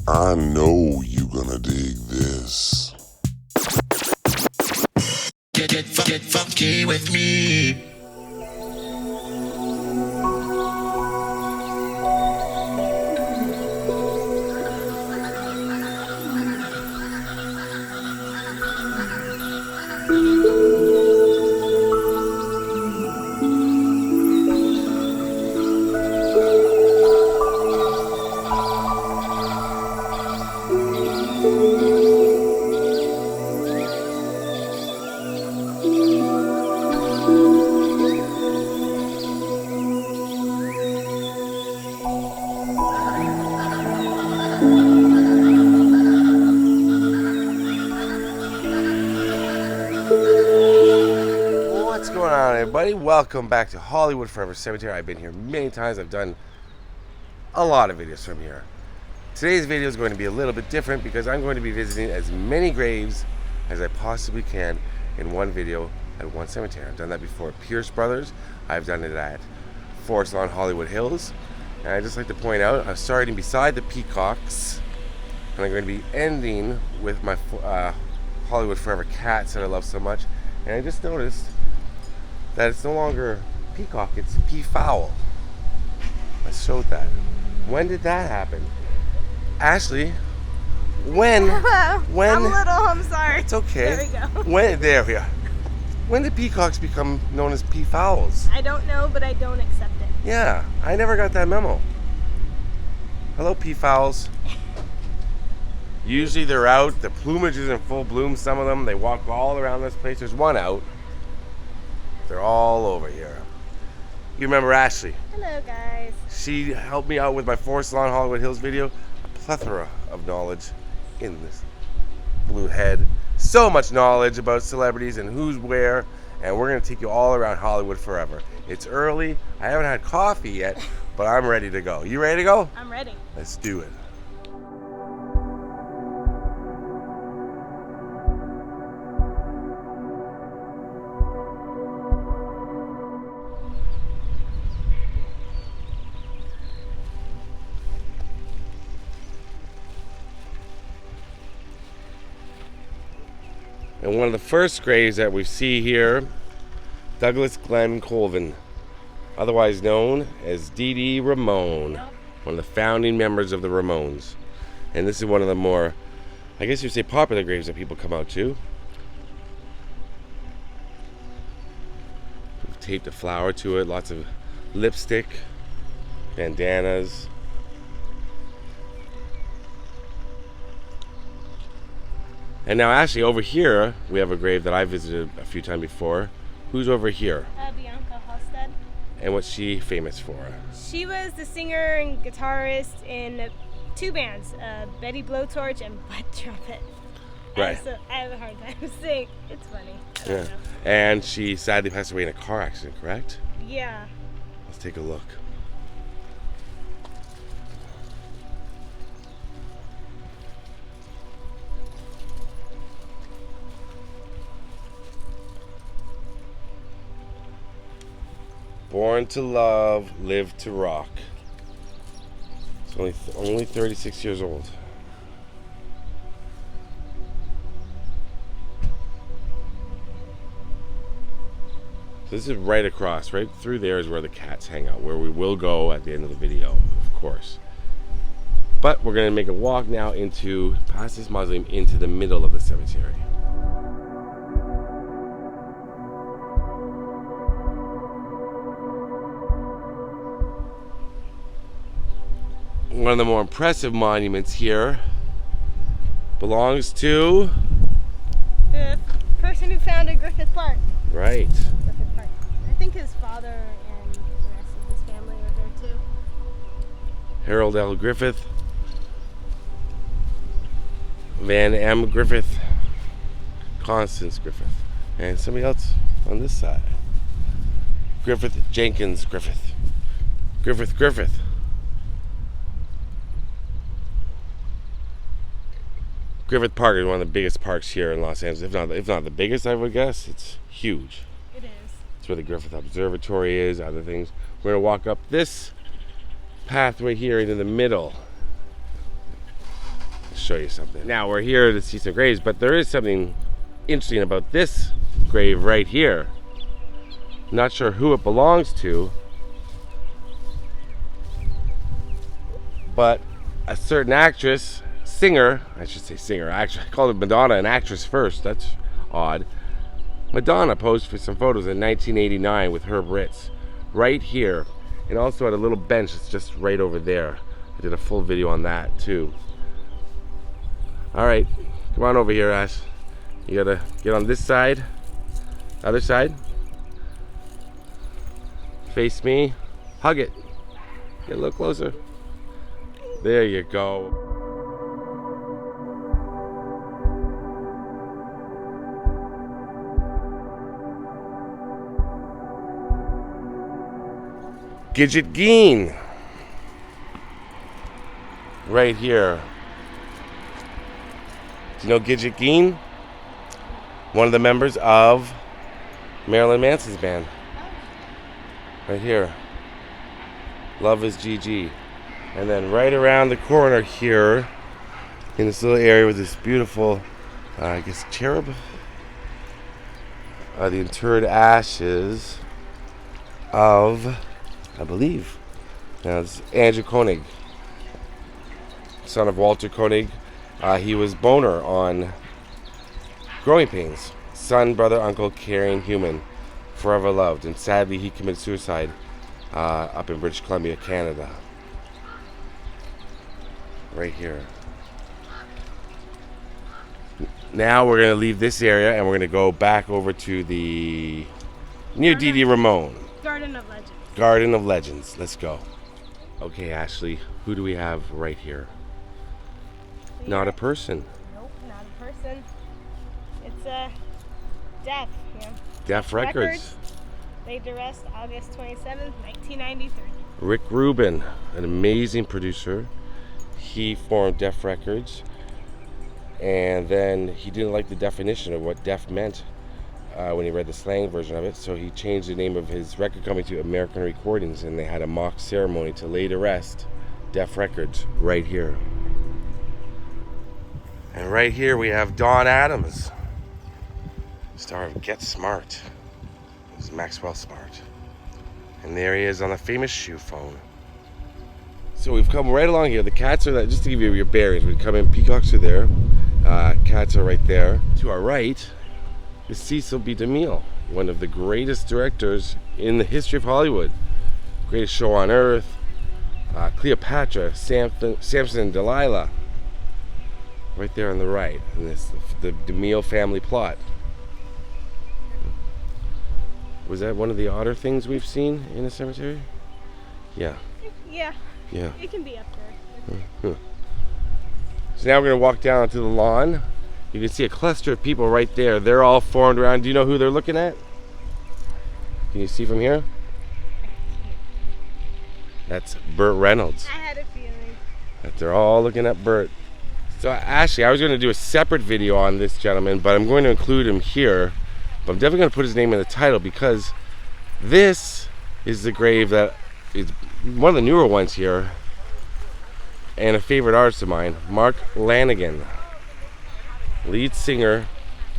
I know you gonna dig this. Get funky with me. What's going on, everybody? Welcome back to Hollywood Forever Cemetery. I've been here many times. I've done a lot of videos from here. Today's video is going to be a little bit different because I'm going to be visiting as many graves as I possibly can in one video at one cemetery. I've done that before at Pierce Brothers. I've done it at Forest Lawn Hollywood Hills. And I'd just like to point out, I'm starting beside the peacocks. And I'm going to be ending with my Hollywood Forever cats that I love so much. And I just noticed that it's no longer peacock, it's peafowl. I showed that. When did that happen? Ashley, when? I'm little, I'm sorry. It's okay. There we go. There we are. When did peacocks become known as peafowls? I don't know, but I don't accept it. Yeah, I never got that memo. Hello, peafowls. Usually they're out, the plumage is in full bloom, some of them. They walk all around this place. There's one out. They're all over here. You remember Ashley? Hello, guys. She helped me out with my Forest Lawn Hollywood Hills video. A plethora of knowledge in this blue head. So much knowledge about celebrities and who's where. And we're going to take you all around Hollywood forever. It's early. I haven't had coffee yet, but I'm ready to go. You ready to go? I'm ready. Let's do it. And one of the first graves that we see here, Douglas Glenn Colvin, otherwise known as D.D. Ramone, one of the founding members of the Ramones. And this is one of the more, I guess you'd say, popular graves that people come out to. We've taped a flower to it, lots of lipstick, bandanas. And now actually over here, we have a grave that I visited a few times before. Who's over here? Bianca Halstead. And what's she famous for? She was the singer and guitarist in two bands, Betty Blowtorch and Butt Trumpet. Right. So I have a hard time saying. It's funny. I don't know. And she sadly passed away in a car accident, correct? Yeah. Let's take a look. Born to love, live to rock. It's only 36 years old. So this is right across, right through there is where the cats hang out, where we will go at the end of the video, of course. But we're going to make a walk now past this mausoleum into the middle of the cemetery. One of the more impressive monuments here belongs to The person who founded Griffith Park. right. Griffith Park. I think his father and the rest of his family were there too. Harold L. Griffith, Van M. Griffith, Constance Griffith, and somebody else on this side. Griffith Jenkins Griffith. Griffith. Griffith Park is one of the biggest parks here in Los Angeles, if not the biggest, I would guess. It's huge. It is. It's where the Griffith Observatory is, other things. We're going to walk up this pathway here into the middle. show you something. Now we're here to see some graves, but there is something interesting about this grave right here. Not sure who it belongs to, but a certain actress, singer, I should say singer, actually I called it Madonna an actress first, that's odd. Madonna posed for some photos in 1989 with Herb Ritz, right here, and also at a little bench that's just right over there. I did a full video on that too. All right, come on over here, Ash. You gotta get on this side, other side. Face me, hug it. Get a little closer. There you go. Gidget Geen. Right here. Do you know Gidget Geen? One of the members of Marilyn Manson's band. Right here. Love is GG. And then right around the corner here, in this little area with this beautiful, I guess, cherub, the interred ashes of, I believe, now it's Andrew Koenig, son of Walter Koenig. He was Boner on Growing Pains. Son, brother, uncle, caring human, forever loved. And sadly, he committed suicide up in British Columbia, Canada. Right here. Now we're going to leave this area and we're going to go back over to the near Dee Ramone. Garden of Legends. Garden of Legends. Let's go. Okay, Ashley, who do we have right here? Not a person. Nope, not a person. It's Def. Yeah. Def Records. Laid to rest August 27th, 1993. Rick Rubin, an amazing producer. He formed Def Records, and then he didn't like the definition of what Def meant when he read the slang version of it, so he changed the name of his record company to American Recordings, and they had a mock ceremony to lay to rest Def Records right here. And right here we have Don Adams, star of Get Smart. It was Maxwell Smart. And there he is on the famous shoe phone. So we've come right along here. The cats are that, just to give you your bearings, we come in, peacocks are there, cats are right there. To our right is Cecil B. DeMille, one of the greatest directors in the history of Hollywood. Greatest Show on Earth, Cleopatra, Samson and Delilah. Right there on the right, and this the DeMille family plot. Was that one of the odder things we've seen in a cemetery? Yeah. Yeah. Yeah. It can be up there. So now we're going to walk down to the lawn. You can see a cluster of people right there. They're all formed around. Do you know who they're looking at? Can you see from here? That's Burt Reynolds. I had a feeling. That they're all looking at Burt. So actually, I was going to do a separate video on this gentleman, but I'm going to include him here. But I'm definitely going to put his name in the title because this is the grave that is one of the newer ones here, and a favorite artist of mine, Mark Lanegan, lead singer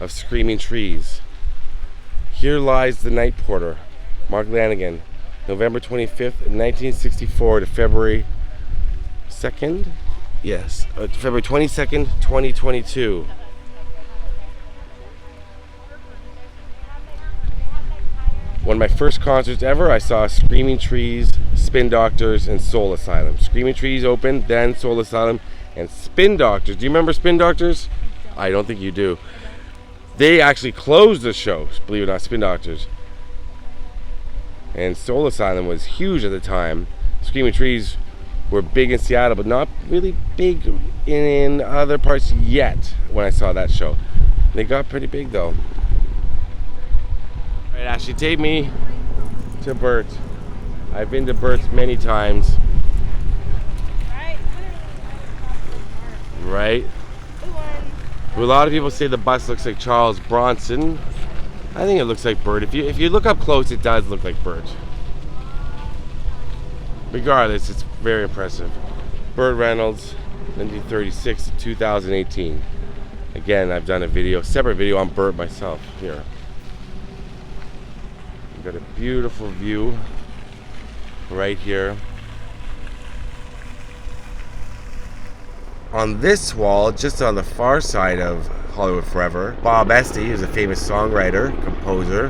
of Screaming Trees. Here lies the night porter, Mark Lanegan, November 25th, 1964 to February 2nd? Yes, February 22nd, 2022. One of my first concerts ever, I saw Screaming Trees, Spin Doctors, and Soul Asylum. Screaming Trees opened, then Soul Asylum, and Spin Doctors. Do you remember Spin Doctors? I don't think you do. They actually closed the show, believe it or not, Spin Doctors. And Soul Asylum was huge at the time. Screaming Trees were big in Seattle, but not really big in other parts yet when I saw that show. They got pretty big though. All right, Ashley, take me to Burt. I've been to Burt's many times. Right? A lot of people say the bus looks like Charles Bronson. I think it looks like Burt. If you look up close, it does look like Burt. Regardless, it's very impressive. Burt Reynolds, 1936 to 2018. Again, I've done a video, separate video on Burt myself here. We've got a beautiful view right here. On this wall, just on the far side of Hollywood Forever, Bob Esty, who's a famous songwriter, composer.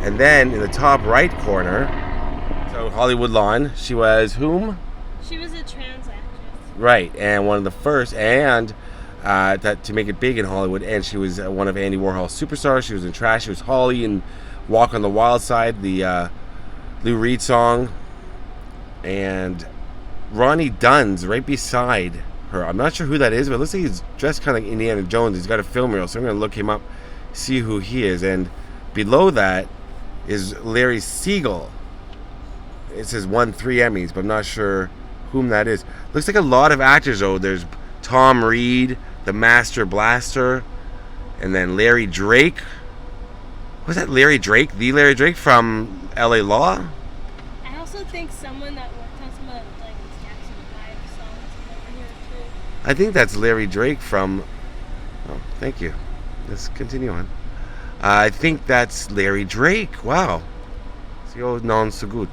And then in the top right corner, so Hollywood Lawn, she was whom? She was a trans actress. Right, and one of the first, and that to make it big in Hollywood, and she was one of Andy Warhol's superstars. She was in Trash, she was Holly in Walk on the Wild Side, the Lou Reed song, and Ronnie Dunn's right beside her. I'm not sure who that is, but it looks like he's dressed kind of like Indiana Jones. He's got a film reel, so I'm going to look him up, see who he is. And below that is Larry Siegel. It says won 3 Emmys, but I'm not sure whom that is. Looks like a lot of actors, though. There's Tom Reed, the Master Blaster, and then Larry Drake. Was that Larry Drake? The Larry Drake from LA Law? I also think someone that worked on some of like the Jackson 5 songs over here too. I think that's Larry Drake from... Oh, thank you. Let's continue on. I think that's Larry Drake. Wow. So non so good.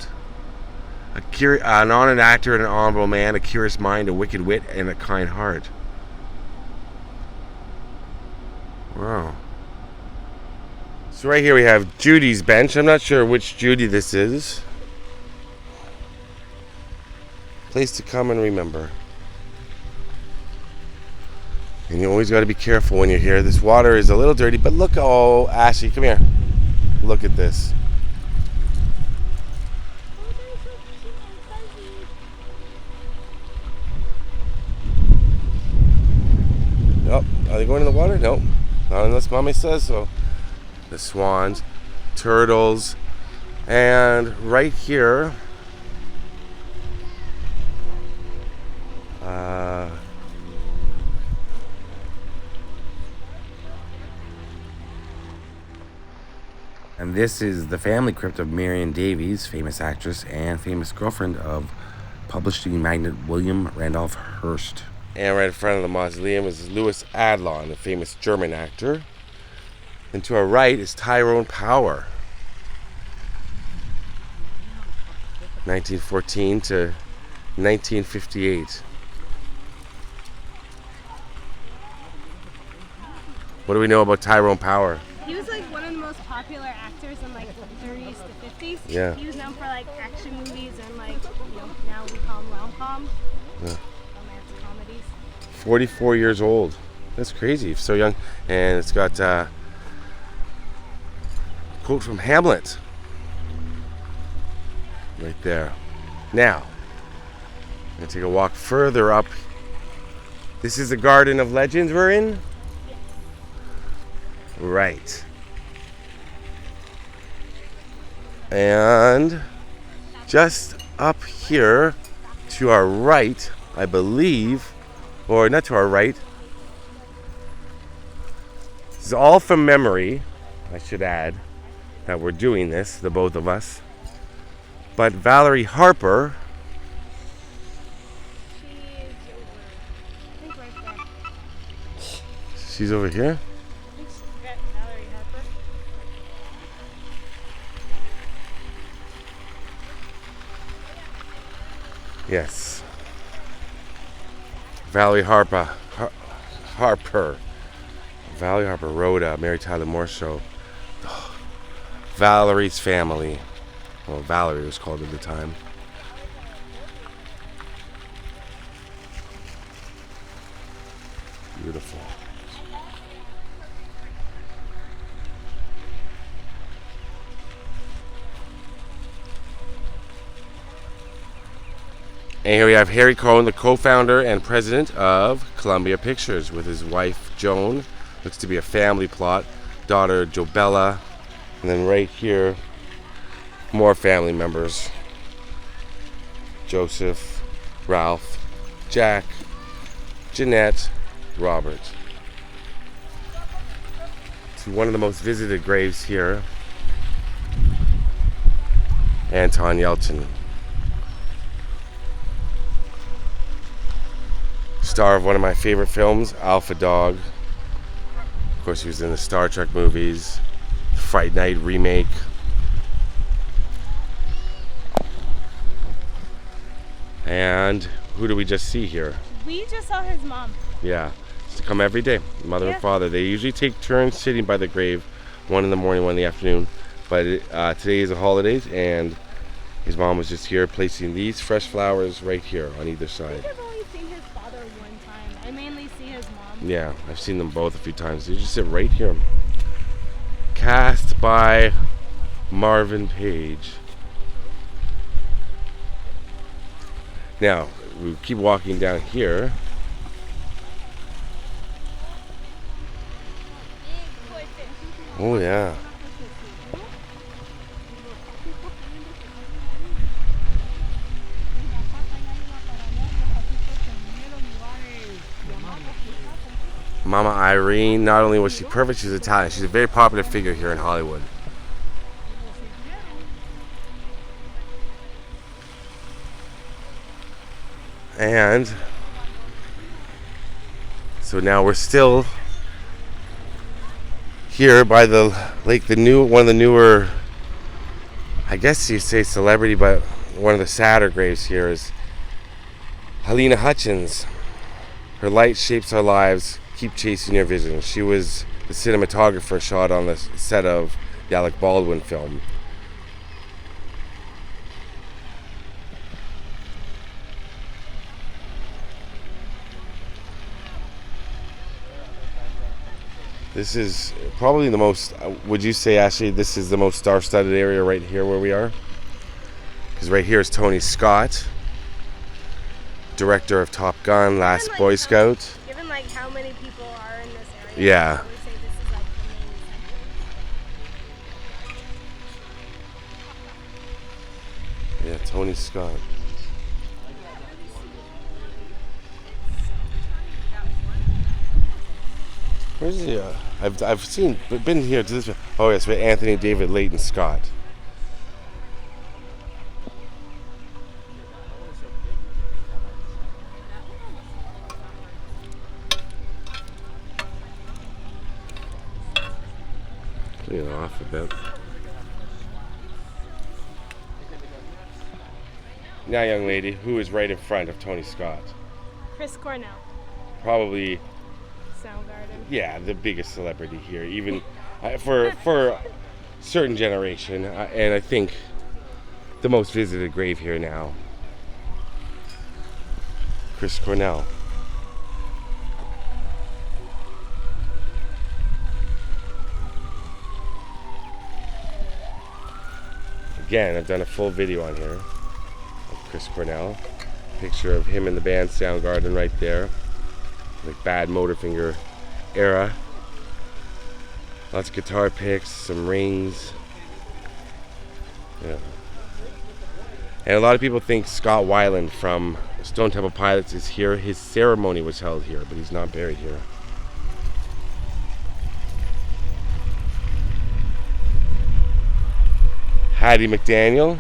An honored actor and an honorable man, a curious mind, a wicked wit, and a kind heart. Wow. So right here we have Judy's bench. I'm not sure which Judy this is. Place to come and remember. And you always got to be careful when you're here. This water is a little dirty, but look, oh, Ashley, come here. Look at this. Oh, are they going in the water? No, not unless Mommy says so. The swans, turtles, and right here, and this is the family crypt of Marion Davies, famous actress and famous girlfriend of publishing magnate William Randolph Hearst. And right in front of the mausoleum is Louis Adlon, a famous German actor. And to our right is Tyrone Power. 1914 to 1958. What do we know about Tyrone Power? He was like one of the most popular actors in like the 30s to 50s. Yeah. He was known for like action movies and like, you know, now we call them rom-com. Yeah. Romantic comedies. 44 years old. That's crazy. So young. And it's got quote from Hamlet right there. Now, I'm going to take a walk further up. This is the Garden of Legends we're in? Right. And just up here to our right, I believe, or not to our right, this is all from memory, I should add, that we're doing this, the both of us. But Valerie Harper, She's over, I think right there. she's over here. I think she's Valerie Harper. Yes. Valerie Harper. Harper. Valerie Harper wrote a Mary Tyler Moore show. Valerie's Family. Well, Valerie was called at the time. Beautiful. And here we have Harry Cohn, the co-founder and president of Columbia Pictures, with his wife Joan. Looks to be a family plot. Daughter Jobella. And then right here, more family members. Joseph, Ralph, Jack, Jeanette, Robert. It's one of the most visited graves here. Anton Yelchin. Star of one of my favorite films, Alpha Dog. Of course, he was in the Star Trek movies, Fright Night remake. And who do we just see here? We just saw his mom. Yeah, to come every day, mother and father. They usually take turns sitting by the grave, one in the morning, one in the afternoon. But today is a holidays, and his mom was just here placing these fresh flowers right here on either I side. think I've only seen his father one time. I mainly see his mom. Yeah, I've seen them both a few times. They just sit right here. Cast by Marvin Page. Now, we keep walking down here. Oh yeah. Mama Irene, not only was she perfect, she's Italian. She's a very popular figure here in Hollywood. And so now we're still here by the lake, one of the newer, I guess you say celebrity, but one of the sadder graves here is Helena Hutchins. Her light shapes our lives, keep chasing your vision. She was the cinematographer shot on the set of the Alec Baldwin film. This is probably the most, would you say, Ashley, this is the most star-studded area right here where we are? Because right here is Tony Scott, director of Top Gun, Last Boy Scout. Given like how many people are in this area, Yeah. I would say this is like the main center. Yeah, Tony Scott. Where's he? I've been here to this. Oh yes, with Anthony David Leighton Scott. Clean it off a bit. Now, young lady, who is right in front of Tony Scott? Chris Cornell, Probably, Soundgarden. yeah, the biggest celebrity here, even for a certain generation, and I think the most visited grave here now. Chris Cornell. Again, I've done a full video on here of Chris Cornell. Picture of him in the band Soundgarden right there. Like bad Motorfinger era. Lots of guitar picks, some rings. Yeah. And a lot of people think Scott Weiland from Stone Temple Pilots is here. His ceremony was held here, but he's not buried here. Hattie McDaniel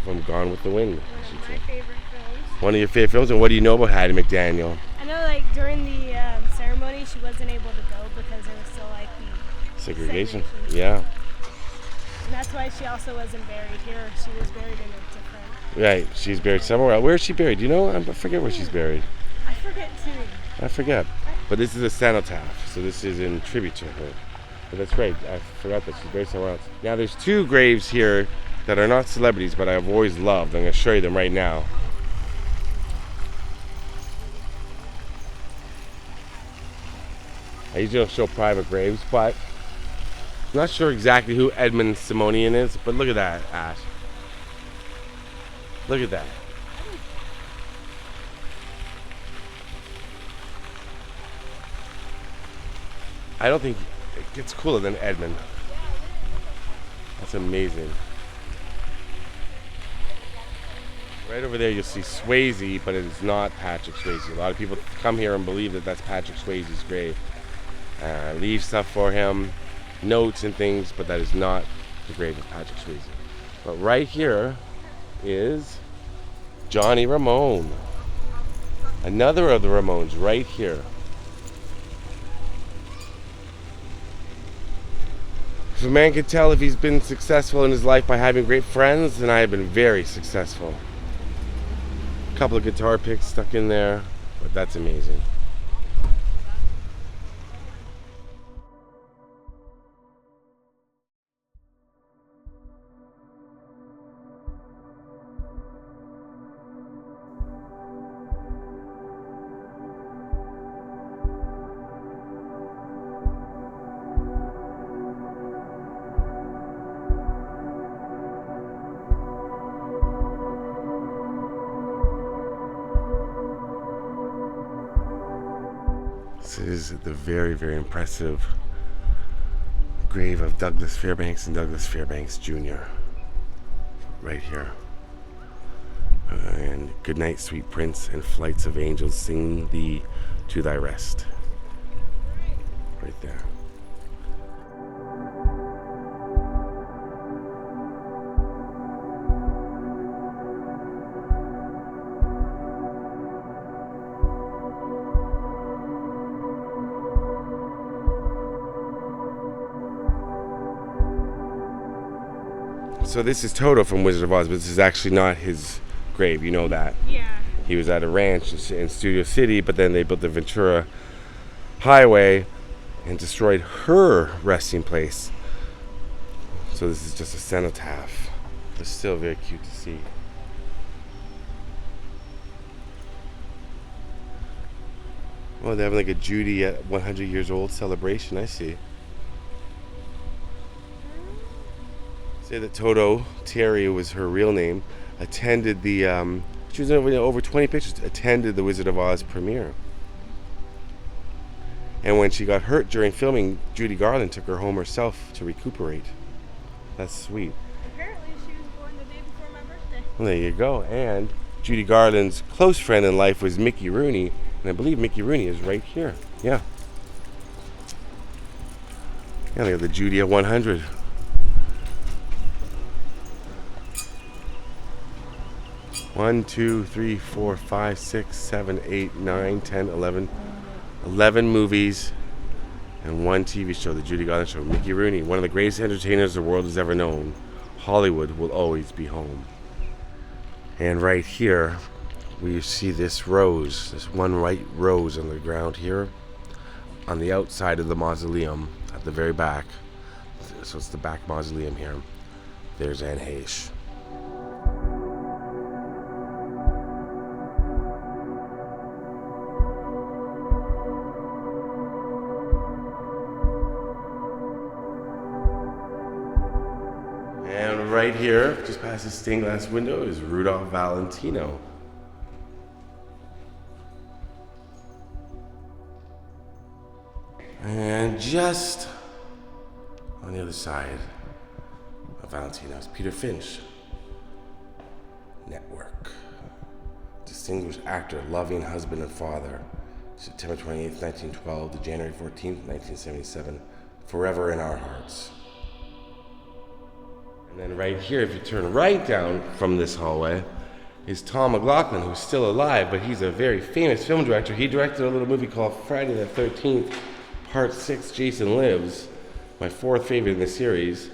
from Gone with the Wind. One of my favorite films. One of your favorite films, and what do you know about Hattie McDaniel? I know, like during the ceremony, she wasn't able to go because there was still like the Segregation. segregation. Yeah. And that's why she also wasn't buried here. She was buried in a different. Right. She's buried somewhere else. Where is she buried? Do you know? I forget where she's buried. I forget too. I forget. But this is a cenotaph, so this is in tribute to her. But that's right. I forgot that she's buried somewhere else. Now there's two graves here that are not celebrities, but I've always loved. I'm going to show you them right now. I usually don't show private graves, but I'm not sure exactly who Edmund Simonian is, but look at that, Ash. Look at that. I don't think it gets cooler than Edmund. That's amazing. Right over there you'll see Swayze, but it is not Patrick Swayze. A lot of people come here and believe that that's Patrick Swayze's grave. Leave stuff for him, notes and things, but that is not the grave of Patrick Swayze. But right here is Johnny Ramone. Another of the Ramones right here. If a man can tell if he's been successful in his life by having great friends, then I have been very successful. A couple of guitar picks stuck in there, but that's amazing. This is the very, very impressive grave of Douglas Fairbanks and Douglas Fairbanks Jr. right here. And good night, sweet prince, and flights of angels sing thee to thy rest. Right there. So this is Toto from Wizard of Oz, but this is actually not his grave. You know that. Yeah. He was at a ranch in Studio City, but then they built the Ventura Highway and destroyed her resting place. So this is just a cenotaph. It's still very cute to see. Oh, they're having like a Judy at 100 years old celebration. I see. Say that Toto, Terry was her real name, attended the, she was in over 20 pictures, attended the Wizard of Oz premiere. And when she got hurt during filming, Judy Garland took her home herself to recuperate. That's sweet. Apparently she was born the day before my birthday. Well, there you go. And Judy Garland's close friend in life was Mickey Rooney, and I believe Mickey Rooney is right here. Yeah. Yeah, they got the Judy at 100. One, 2, 3, 4, 5, 6, 7, 8, 9, 10, 11. 11 movies and 1 TV show, the Judy Garland Show. Mickey Rooney, one of the greatest entertainers the world has ever known. Hollywood will always be home. And right here, we see this rose, this one white rose on the ground here, on the outside of the mausoleum, at the very back. So it's the back mausoleum here. There's Anne Heche. And right here, just past the stained glass window, is Rudolph Valentino. And just on the other side of Valentino is Peter Finch. Network. Distinguished actor, loving husband and father. September 28th, 1912 to January 14th, 1977. Forever in our hearts. And then right here, if you turn right down from this hallway, is Tom McLaughlin, who's still alive, but he's a very famous film director. He directed a little movie called Friday the 13th, Part 6, Jason Lives, my 4th favorite in the series.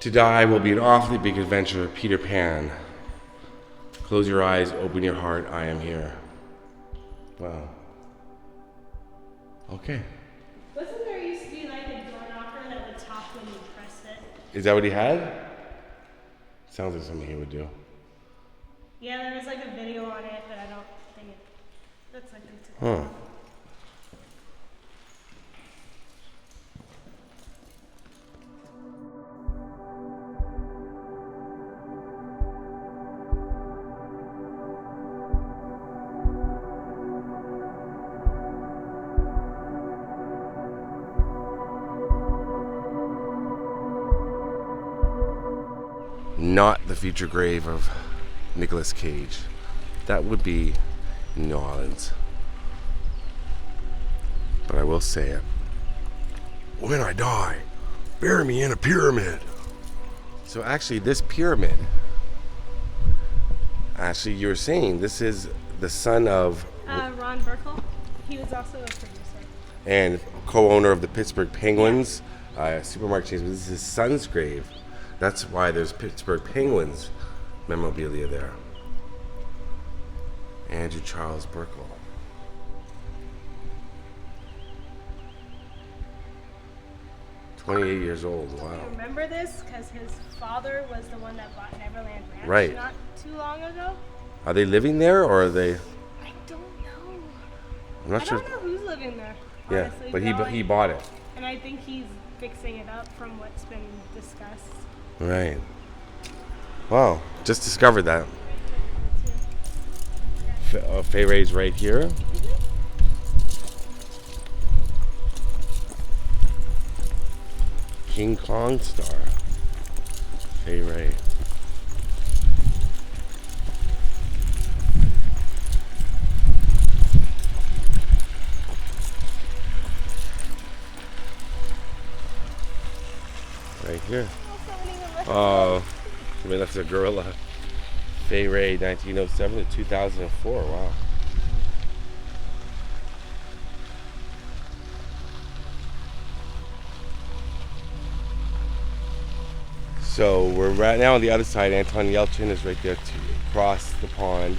To die will be an awfully big adventure, Peter Pan. Close your eyes, open your heart, I am here. Wow. Okay. Wasn't there used to be like a door knocker that would talk when you pressed it? Is that what he had? Sounds like something he would do. Yeah, there was like a video on it, but I don't think it looks like they took it Huh. off. Not the future grave of Nicolas Cage. That would be New Orleans. But I will say it. When I die, bury me in a pyramid. So actually this pyramid Actually, you were saying this is the son of Ron Burkle. He was also a producer. and co-owner of the Pittsburgh Penguins supermarket chain. This is his son's grave. That's why there's Pittsburgh Penguins memorabilia there. Andrew Charles Burkle. $28 old. Wow. I remember this because his father was the one that bought Neverland Ranch Right. not too long ago. Are they living there or are they? I don't know. I'm not I sure. don't know who's living there. Yeah, Honestly, but though. he bought it. And I think he's fixing it up from what's been discussed. Right. Wow. Just discovered that. Fay Ray's right here. King Kong star. Fay Ray. Right here. Oh, I mean, that's a gorilla. Fay Ray, 1907 to 2004. Wow. So we're right now on the other side. Anton Yelchin is right there across the pond.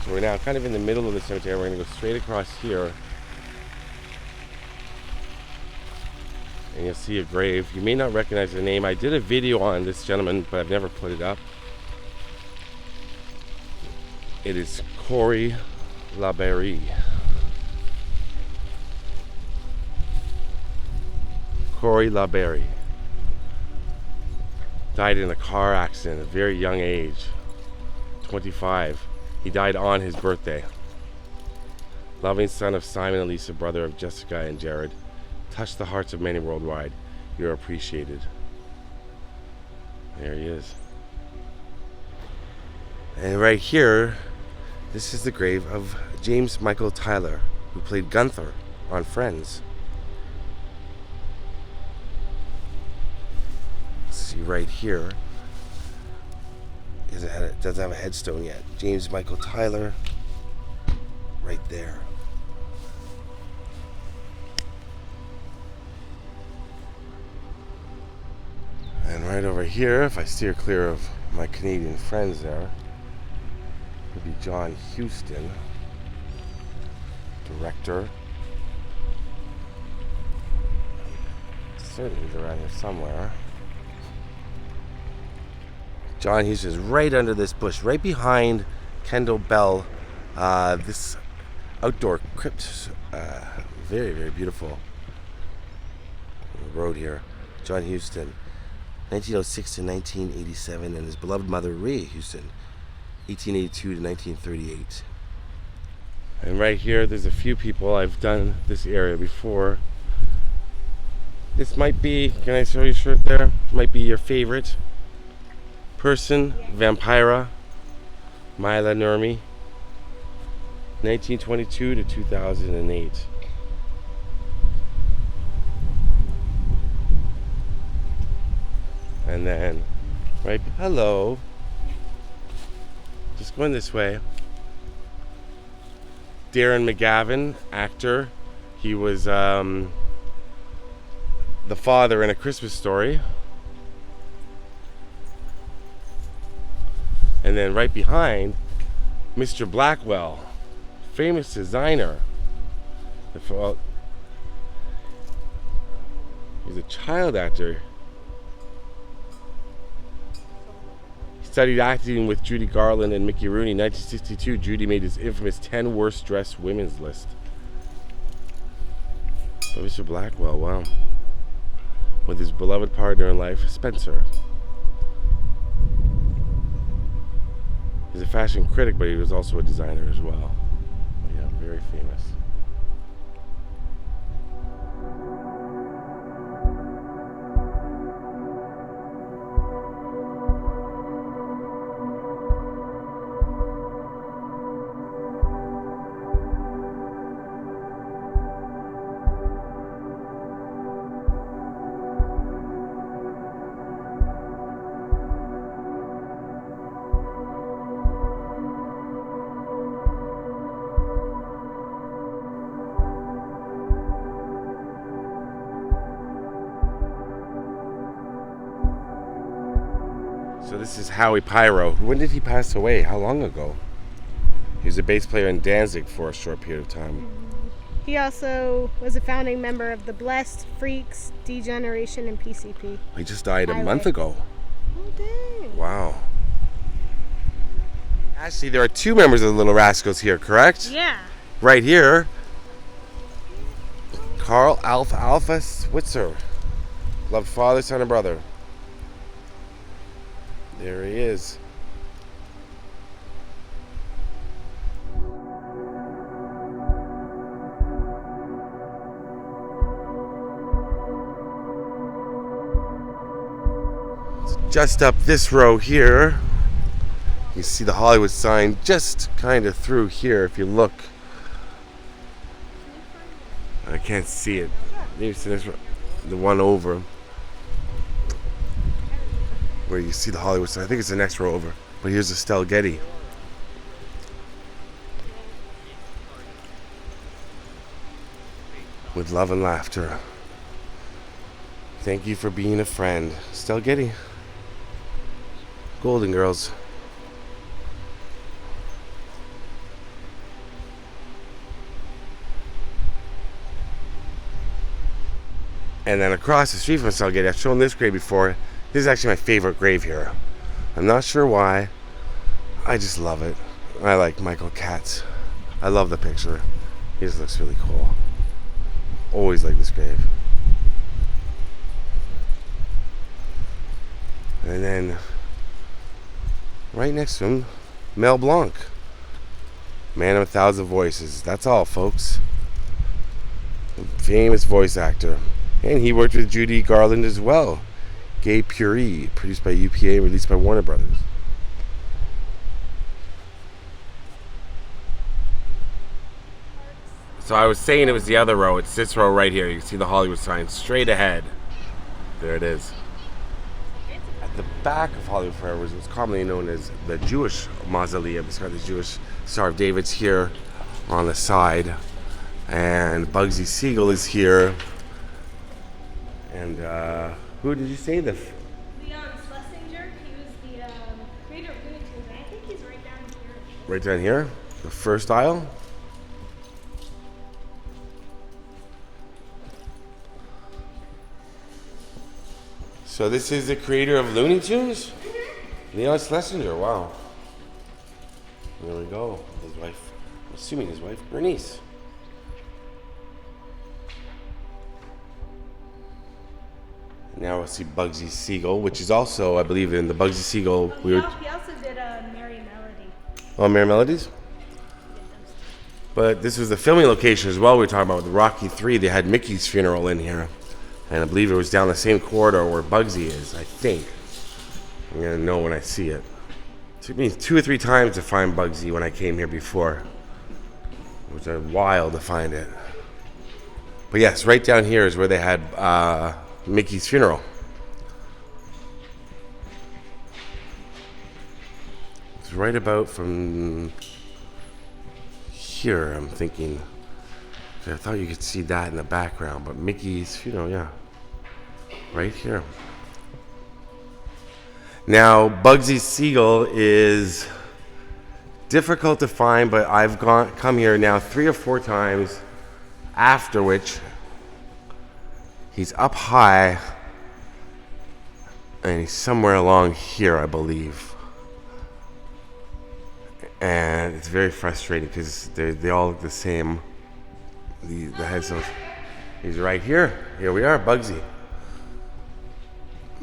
So we're now kind of in the middle of the cemetery. We're going to go straight across here. And you'll see a grave. You may not recognize the name. I did a video on this gentleman, but I've never put it up. It is Corey Laberry. Corey Laberry. Died in a car accident at a very young age. 25. He died on his birthday. Loving son of Simon and Lisa, brother of Jessica and Jared. Touched the hearts of many worldwide. You're appreciated. There he is. And right here, this is the grave of James Michael Tyler, who played Gunther on Friends. See right here, it doesn't have a headstone yet. James Michael Tyler, right there. And right over here, if I steer clear of my Canadian friends there, would be John Huston, director. Certainly he's around here somewhere. John Huston is right under this bush, right behind Kendall Bell. This outdoor crypt, very, very beautiful road here. John Huston, 1906 to 1987, and his beloved mother, Ray Huston, 1882 to 1938. And right here, there's a few people. I've done this area before. This might be, can I show your shirt there? Might be your favorite person, Vampira, Mila Nurmi, 1922 to 2008. And then, right, hello, just going this way. Darren McGavin, actor. He was the father in A Christmas Story. And then right behind, Mr. Blackwell, famous designer. He's a child actor. He studied acting with Judy Garland and Mickey Rooney. In 1962, Judy made his infamous 10 worst dressed women's list. But Mr. Blackwell, wow. With his beloved partner in life, Spencer. He's a fashion critic, but he was also a designer as well. Yeah, very famous. So this is Howie Pyro. When did he pass away? How long ago? He was a bass player in Danzig for a short period of time. He also was a founding member of the Blessed, Freaks, Degeneration, and PCP. He just died a Highway. month ago. Oh, dang. Wow. Actually, there are two members of the Little Rascals here, correct? Yeah. Right here. Carl Alpha Switzer. Loved father, son, and brother. There he is. Just up this row here, you see the Hollywood sign just kind of through here if you look. I can't see it. Maybe it's the one over where you see the Hollywood sign. I think it's the next row over. But here's Estelle Getty. With love and laughter. Thank you for being a friend. Estelle Getty. Golden Girls. And then across the street from Estelle Getty, I've shown this grave before. This is actually my favorite grave here. I'm not sure why. I just love it. I like Michael Katz. I love the picture. He just looks really cool. Always like this grave. And then right next to him, Mel Blanc. Man of 1,000 voices. That's all, folks. Famous voice actor. And he worked with Judy Garland as well. Gay Puree, produced by UPA, released by Warner Brothers. So I was saying it was the other row. It's this row right here. You can see the Hollywood sign straight ahead. There it is. At the back of Hollywood Forever was what's commonly known as the Jewish Mausoleum. It's got the Jewish Star of David's here on the side. And Bugsy Siegel is here. And who did you say the... Leon Schlesinger, he was the creator of Looney Tunes, and I think he's right down here. Right down here? The first aisle? So this is the creator of Looney Tunes? Mm-hmm. Leon Schlesinger, wow. There we go. His wife, I'm assuming his wife, Bernice. Now we'll see Bugsy Siegel, which is also, I believe, in the Bugsy Siegel. He also did Merry Melody. Oh, Merry Melodies? But this was the filming location as well. We were talking about with Rocky 3. They had Mickey's funeral in here. And I believe it was down the same corridor where Bugsy is, I think. I'm going to know when I see it. It took me 2 or 3 times to find Bugsy when I came here before. It was a while to find it. But yes, right down here is where they had Mickey's funeral. It's right about from here, I'm thinking. I thought you could see that in the background, but Mickey's funeral, yeah. Right here. Now, Bugsy Siegel is difficult to find, but I've come here now 3 or 4 times, after which he's up high, and he's somewhere along here, I believe. And it's very frustrating because they all look the same. The heads of, he's right here. Here we are, Bugsy.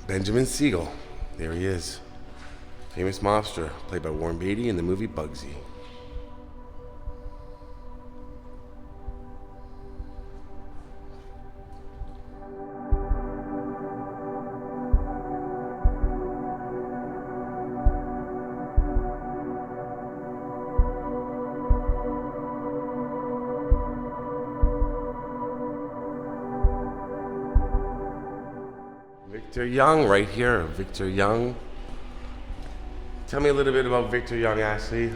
Benjamin Siegel. There he is. Famous mobster, played by Warren Beatty in the movie Bugsy. Victor Young, right here. Victor Young. Tell me a little bit about Victor Young, Ashley.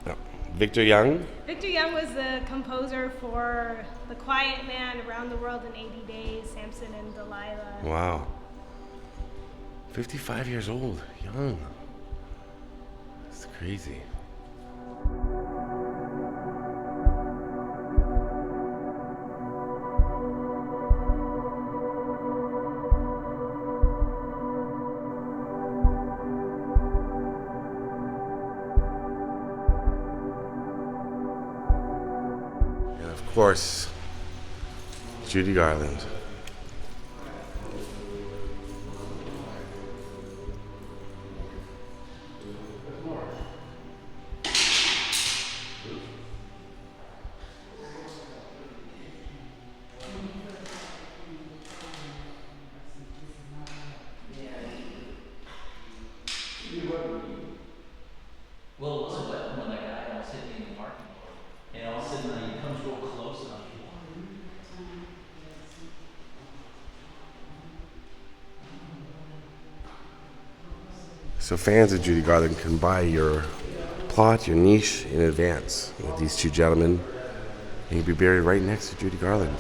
No. Victor Young? Victor Young was the composer for The Quiet Man, Around the World in 80 Days, Samson and Delilah. Wow. 55 years old, young. It's crazy. And of course, Judy Garland. Well, it wasn't wet when that guy almost hit me in the parking lot. And all of a sudden he comes real close and I'm So fans of Judy Garland can buy your plot, your niche in advance with these two gentlemen. And you'll be buried right next to Judy Garland.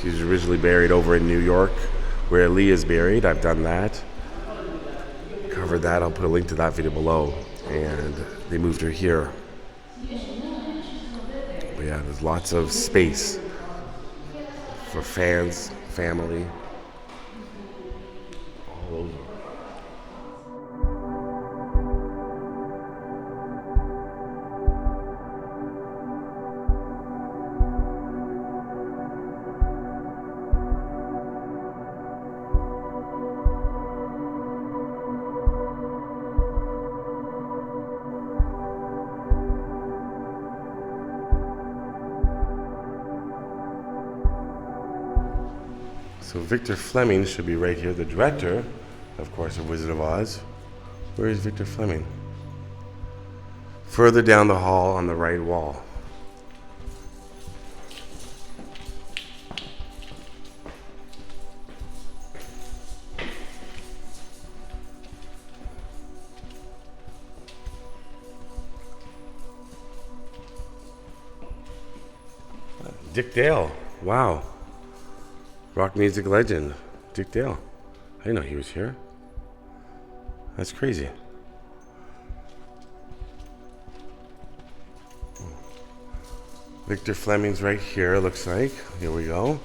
She was originally buried over in New York, where Lee is buried. I've done that. Covered that. I'll put a link to that video below. And they moved her here. But yeah, there's lots of space for fans, family, all over. So Victor Fleming should be right here, the director, of course, of Wizard of Oz. Where is Victor Fleming? Further down the hall on the right wall. Dick Dale, wow. Rock music legend, Dick Dale. I didn't know he was here. That's crazy. Victor Fleming's right here, looks like. Here we go.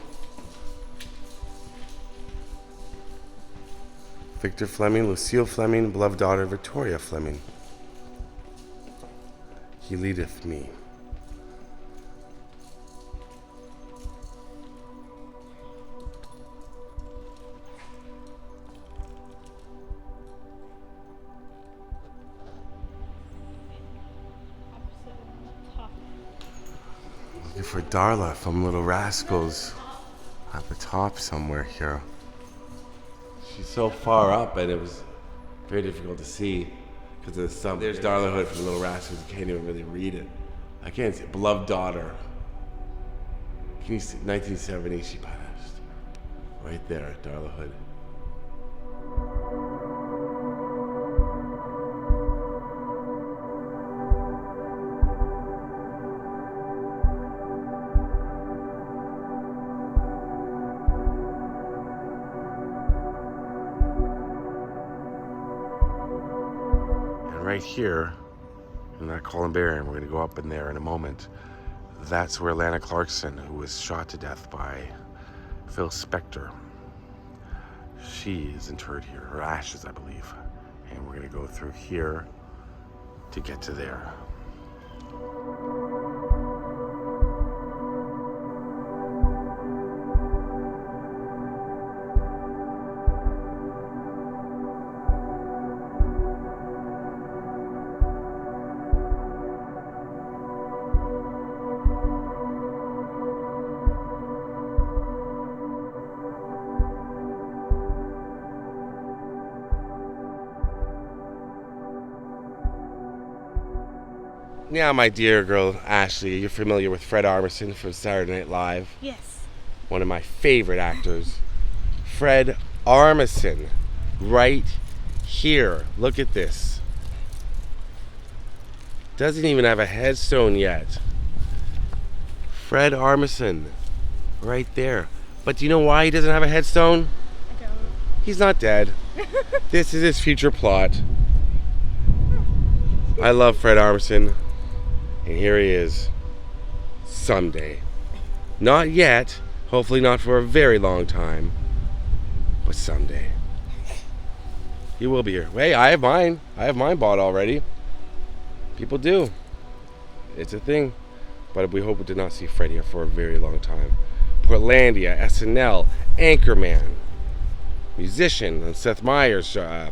Victor Fleming, Lucille Fleming, beloved daughter Victoria Fleming. He leadeth me. Looking for Darla from Little Rascals at the top somewhere here. She's so far up and it was very difficult to see because of the sun. There's Darla Hood from Little Rascals. You can't even really read it. I can't see. Beloved daughter. Can you see? 1970 she passed. Right there, Darla Hood. Right here in that columbarium, we're going to go up in there in a moment. That's where Lana Clarkson, who was shot to death by Phil Spector, she is interred here, her ashes, I believe. And we're going to go through here to get to there. Now, my dear girl Ashley, you're familiar with Fred Armisen from Saturday Night Live. Yes. One of my favorite actors. Fred Armisen, right here. Look at this. Doesn't even have a headstone yet. Fred Armisen, right there. But do you know why he doesn't have a headstone? I don't. He's not dead. This is his future plot. I love Fred Armisen. And here he is. Someday. Not yet. Hopefully not for a very long time. But someday. He will be here. Hey, I have mine. I have mine bought already. People do. It's a thing. But we hope we did not see Fred here for a very long time. Portlandia, SNL, Anchorman, musician on Seth Meyers' show,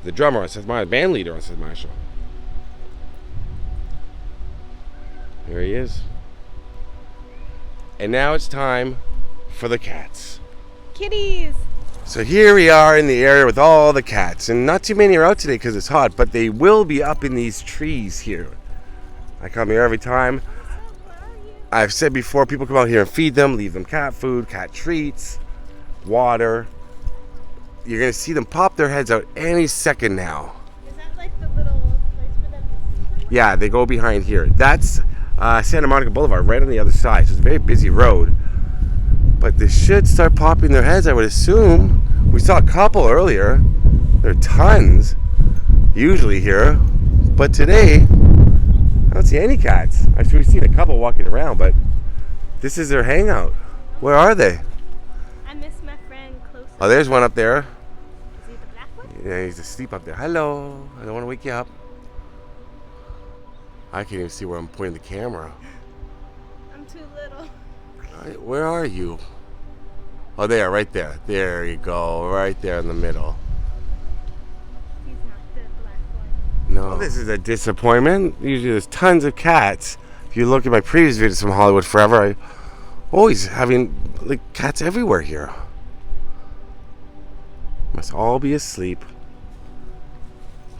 the drummer on Seth Meyers, band leader on Seth Meyers' show. Here he is. And now it's time for the cats. Kitties. So here we are in the area with all the cats, and not too many are out today because it's hot, but they will be up in these trees here. I come here every time. I've said before, people come out here and feed them, leave them cat food, cat treats, water. You're going to see them pop their heads out any second now. Is that like the little place for them to sleep? Yeah, they go behind here. That's Santa Monica Boulevard, right on the other side. So it's a very busy road. But they should start popping their heads, I would assume. We saw a couple earlier. There are tons usually here. But today, I don't see any cats. Actually, we've seen a couple walking around, but this is their hangout. Where are they? I miss my friend close. Oh, there's one up there. Is he the black one? Yeah, he's asleep up there. Hello. I don't want to wake you up. I can't even see where I'm pointing the camera. I'm too little. Where are you? Oh, there, right there. There you go. Right there in the middle. He's not the black one. No. Well, this is a disappointment. Usually there's tons of cats. If you look at my previous videos from Hollywood Forever, I always having like cats everywhere here. Must all be asleep.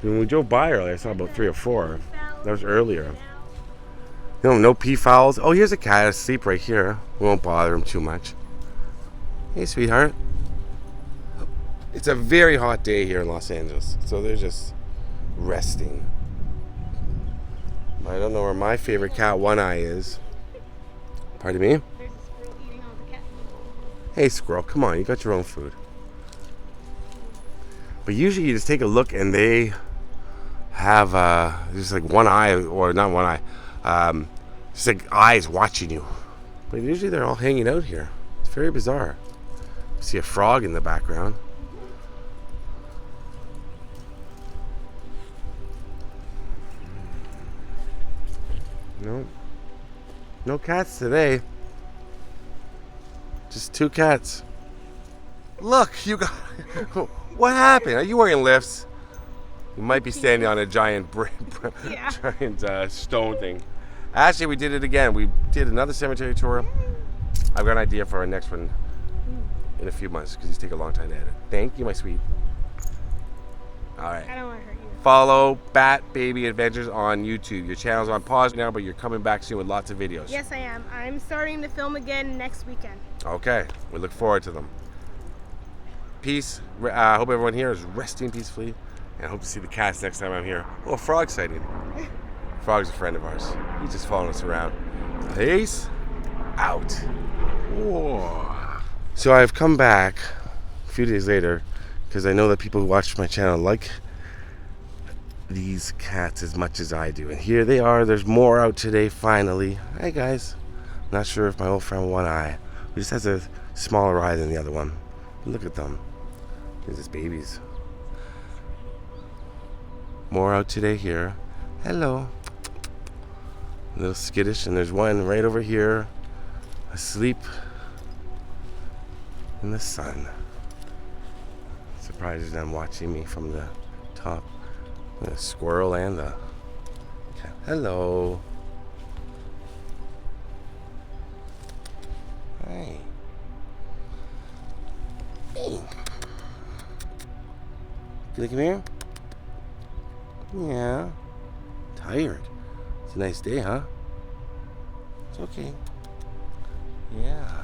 When we drove by earlier, I saw about 3 or 4. That was earlier. No peafowls. Oh, here's a cat asleep right here. We won't bother him too much. Hey, sweetheart. It's a very hot day here in Los Angeles, so they're just resting. I don't know where my favorite cat, One Eye, is. Pardon me? There's a squirrel eating all the cat food. Hey, squirrel, come on, you got your own food. But usually you just take a look and they have just like one eye, or not one eye, just like eyes watching you. But usually they're all hanging out here. It's very bizarre. See a frog in the background. No cats today. Just 2 cats. Look, you got... What happened? Are you wearing lifts? You might be standing on a giant stone thing. Actually, we did it again. We did another cemetery tour. I've got an idea for our next one in a few months because these take a long time to edit. Thank you, my sweet. All right. I don't want to hurt you. Follow Bat Baby Adventures on YouTube. Your channel's on pause now, but you're coming back soon with lots of videos. Yes, I am. I'm starting to film again next weekend. Okay. We look forward to them. Peace. I hope everyone here is resting peacefully. And I hope to see the cats next time I'm here. Oh, a frog sighting. Frog's a friend of ours. He's just following us around. Peace out. Whoa. So I've come back a few days later because I know that people who watch my channel like these cats as much as I do. And here they are. There's more out today, finally. Hi, guys. Not sure if my old friend One Eye, who just has a smaller eye than the other one. Look at them. These just babies. More out today here. Hello. A little skittish, and there's one right over here, asleep in the sun. Surprises them watching me from the top. The squirrel and the cat. Hello. Hi. Hey. Can you come here? Yeah. Tired. It's a nice day, huh? It's okay. Yeah.